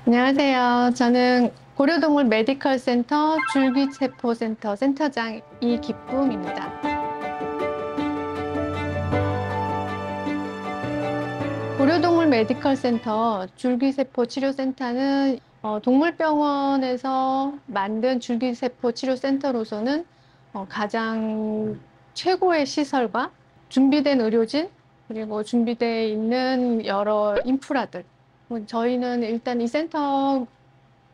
안녕하세요. 저는 고려동물 메디컬 센터 줄기세포센터 센터장 이기쁨입니다. 고려동물 메디컬 센터 줄기세포 치료센터는 동물병원에서 만든 줄기세포 치료센터로서는 가장 최고의 시설과 준비된 의료진, 그리고 준비되어 있는 여러 인프라들. 저희는 일단 이 센터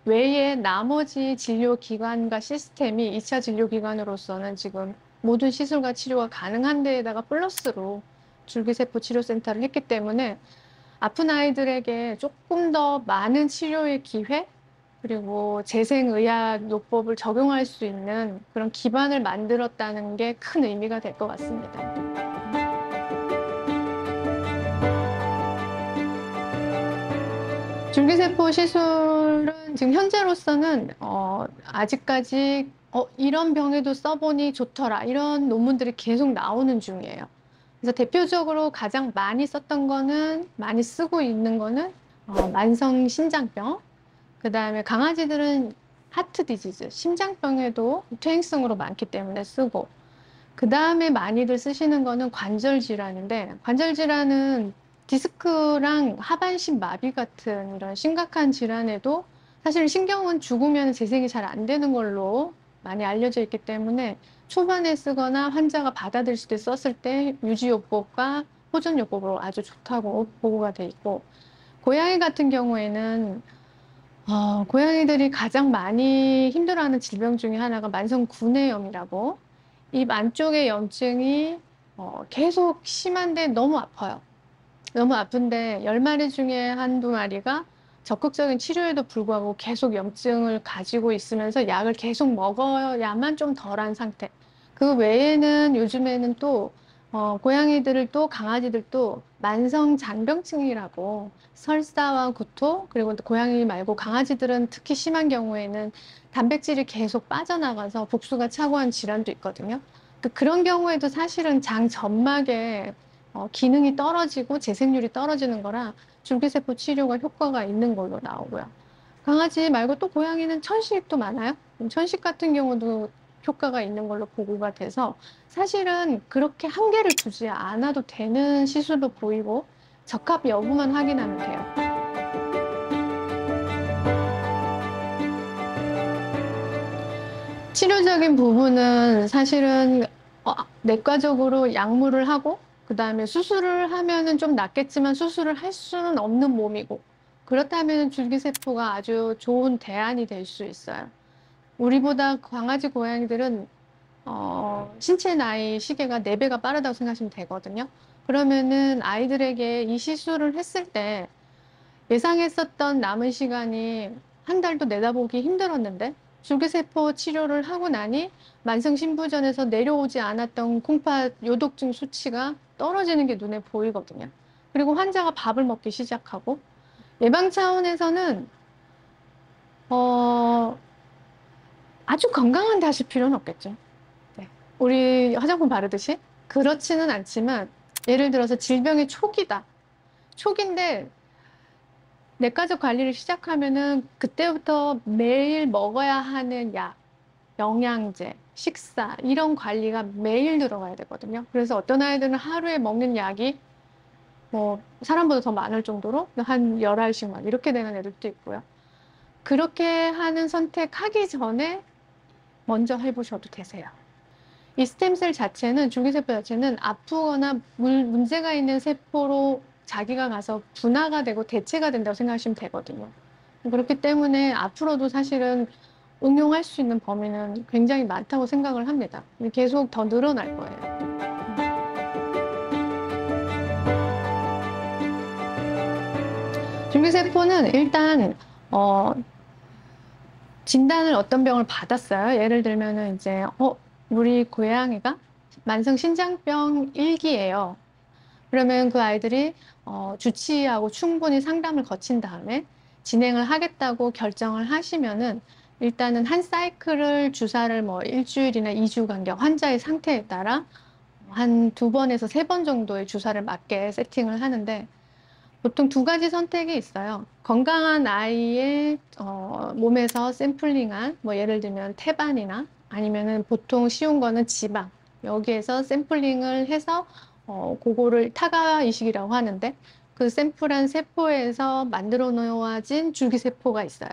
외에 나머지 진료기관과 시스템이 2차 진료기관으로서는 지금 모든 시술과 치료가 가능한 데에다가 플러스로 줄기세포 치료센터를 했기 때문에 아픈 아이들에게 조금 더 많은 치료의 기회, 그리고 재생의학 요법을 적용할 수 있는 그런 기반을 만들었다는 게 큰 의미가 될 것 같습니다. 줄기세포 시술은 지금 현재로서는 아직까지 이런 병에도 써보니 좋더라 이런 논문들이 계속 나오는 중이에요. 그래서 대표적으로 가장 많이 썼던 거는 많이 쓰고 있는 거는 만성 신장병, 그 다음에 강아지들은 하트 디지즈, 심장병에도 퇴행성으로 많기 때문에 쓰고, 그 다음에 많이들 쓰시는 거는 관절 질환인데, 관절 질환은 디스크랑 하반신 마비 같은 이런 심각한 질환에도 사실 신경은 죽으면 재생이 잘 안 되는 걸로 많이 알려져 있기 때문에 초반에 쓰거나 환자가 받아들일 때 썼을 때 유지요법과 호전요법으로 아주 좋다고 보고가 돼 있고, 고양이 같은 경우에는 고양이들이 가장 많이 힘들어하는 질병 중에 하나가 만성 구내염이라고, 입 안쪽의 염증이 계속 심한데 너무 아파요. 너무 아픈데 10마리 중에 한두 마리가 적극적인 치료에도 불구하고 계속 염증을 가지고 있으면서 약을 계속 먹어야만 좀 덜한 상태. 그 외에는 요즘에는 또 고양이들을 또 강아지들도 만성 잔병증이라고 설사와 구토, 그리고 고양이 말고 강아지들은 특히 심한 경우에는 단백질이 계속 빠져나가서 복수가 차고 한 질환도 있거든요. 그런 경우에도 사실은 장 점막에 기능이 떨어지고 재생률이 떨어지는 거라 줄기세포 치료가 효과가 있는 걸로 나오고요. 강아지 말고 또 고양이는 천식도 많아요. 천식 같은 경우도 효과가 있는 걸로 보고가 돼서 사실은 그렇게 한계를 두지 않아도 되는 시술로 보이고 적합 여부만 확인하면 돼요. 치료적인 부분은 사실은 내과적으로 약물을 하고 그다음에 수술을 하면은 좀 낫겠지만 수술을 할 수는 없는 몸이고, 그렇다면 줄기세포가 아주 좋은 대안이 될 수 있어요. 우리보다 강아지 고양이들은 신체 나이 시계가 4배가 빠르다고 생각하시면 되거든요. 그러면은 아이들에게 이 시술을 했을 때 예상했었던 남은 시간이 한 달도 내다보기 힘들었는데, 줄기세포 치료를 하고 나니 만성신부전에서 내려오지 않았던 콩팥 요독증 수치가 떨어지는 게 눈에 보이거든요. 그리고 환자가 밥을 먹기 시작하고, 예방 차원에서는 어, 아주 건강한데 하실 필요는 없겠죠. 네. 우리 화장품 바르듯이 그렇지는 않지만, 예를 들어서 질병의 초기다. 초기인데 내과적 관리를 시작하면은 그때부터 매일 먹어야 하는 약, 영양제, 식사 이런 관리가 매일 들어가야 되거든요. 그래서 어떤 아이들은 하루에 먹는 약이 뭐 사람보다 더 많을 정도로 한 10알씩만 이렇게 되는 애들도 있고요. 그렇게 하는 선택하기 전에 먼저 해보셔도 되세요. 이 스템셀 자체는, 줄기세포 자체는 아프거나 문제가 있는 세포로 자기가 가서 분화가 되고 대체가 된다고 생각하시면 되거든요. 그렇기 때문에 앞으로도 사실은 응용할 수 있는 범위는 굉장히 많다고 생각을 합니다. 계속 더 늘어날 거예요. 줄기세포는 일단 어, 진단을 어떤 병을 받았어요. 예를 들면은 이제 우리 고양이가 만성 신장병 1기예요. 그러면 그 아이들이 주치의하고 충분히 상담을 거친 다음에 진행을 하겠다고 결정을 하시면은 일단은 한 사이클을 주사를 뭐 일주일이나 2주 간격 환자의 상태에 따라 한 2번에서 3번 정도의 주사를 맞게 세팅을 하는데, 보통 두 가지 선택이 있어요. 건강한 아이의 몸에서 샘플링한, 뭐 예를 들면 태반이나 아니면은 보통 쉬운 거는 지방, 여기에서 샘플링을 해서 그거를 타가 이식이라고 하는데, 그 샘플한 세포에서 만들어 놓아진 줄기세포가 있어요.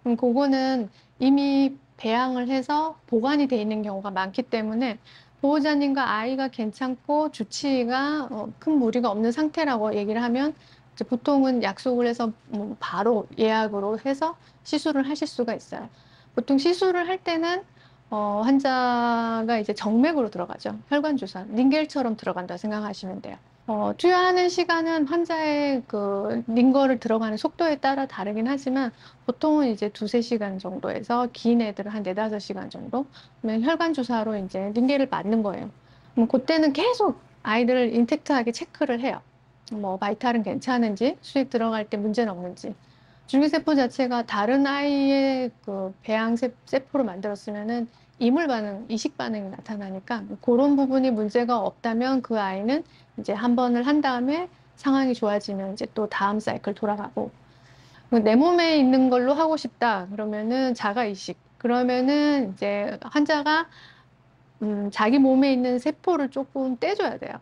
그럼 그거는 이미 배양을 해서 보관이 돼 있는 경우가 많기 때문에 보호자님과 아이가 괜찮고 주치의가 큰 무리가 없는 상태라고 얘기를 하면 이제 보통은 약속을 해서 바로 예약으로 해서 시술을 하실 수가 있어요. 보통 시술을 할 때는 환자가 이제 정맥으로 들어가죠. 혈관 주사, 링겔처럼 들어간다 생각하시면 돼요. 투여하는 시간은 환자의 그 링거를 들어가는 속도에 따라 다르긴 하지만 보통은 이제 2~3시간 정도에서 긴 애들은 한 4~5시간 정도. 그러면 혈관 주사로 이제 링겔을 맞는 거예요. 그럼 그때는 계속 아이들을 인택트하게 체크를 해요. 뭐 바이탈은 괜찮은지, 수액 들어갈 때 문제는 없는지. 줄기세포 자체가 다른 아이의 그 배양 세포로 만들었으면은 이물 반응, 이식 반응이 나타나니까 그런 부분이 문제가 없다면 그 아이는 이제 한 번을 한 다음에 상황이 좋아지면 이제 또 다음 사이클 돌아가고, 내 몸에 있는 걸로 하고 싶다 그러면은 자가 이식. 그러면은 이제 환자가 자기 몸에 있는 세포를 조금 떼줘야 돼요.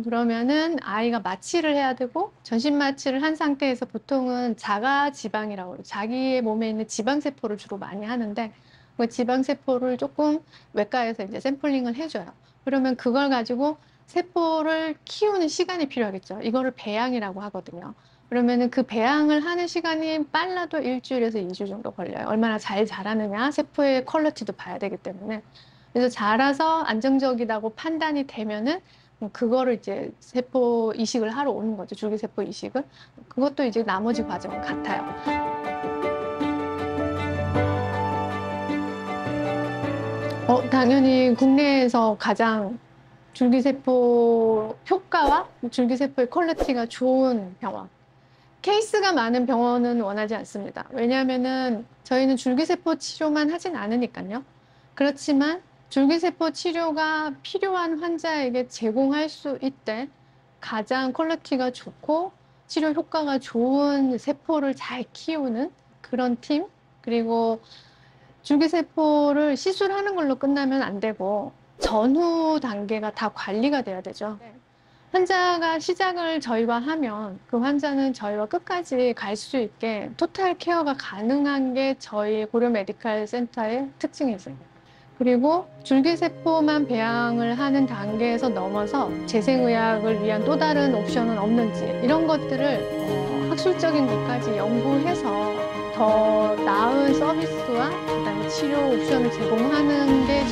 그러면은 아이가 마취를 해야 되고, 전신 마취를 한 상태에서 보통은 자가 지방이라고 해요. 자기의 몸에 있는 지방 세포를 주로 많이 하는데, 그 지방 세포를 조금 외과에서 이제 샘플링을 해줘요. 그러면 그걸 가지고 세포를 키우는 시간이 필요하겠죠. 이거를 배양이라고 하거든요. 그러면은 그 배양을 하는 시간이 빨라도 1주일에서 2주 정도 걸려요. 얼마나 잘 자라느냐, 세포의 퀄리티도 봐야 되기 때문에. 그래서 자라서 안정적이라고 판단이 되면은 그거를 이제 세포 이식을 하러 오는 거죠. 줄기세포 이식을. 그것도 이제 나머지 과정은 같아요. 당연히 국내에서 가장 줄기세포 효과와 줄기세포의 퀄리티가 좋은 병원. 케이스가 많은 병원은 원하지 않습니다. 왜냐하면은 저희는 줄기세포 치료만 하진 않으니까요. 그렇지만 줄기세포 치료가 필요한 환자에게 제공할 수 있대 가장 퀄리티가 좋고 치료 효과가 좋은 세포를 잘 키우는 그런 팀, 그리고 줄기세포를 시술하는 걸로 끝나면 안 되고 전후 단계가 다 관리가 돼야 되죠. 환자가 시작을 저희와 하면 그 환자는 저희와 끝까지 갈 수 있게 토탈 케어가 가능한 게 저희 고려 메디칼 센터의 특징이죠. 그리고 줄기세포만 배양을 하는 단계에서 넘어서 재생의학을 위한 또 다른 옵션은 없는지 이런 것들을 학술적인 것까지 연구해서 더 나은 서비스와 그다음에 치료 옵션을 제공하는 게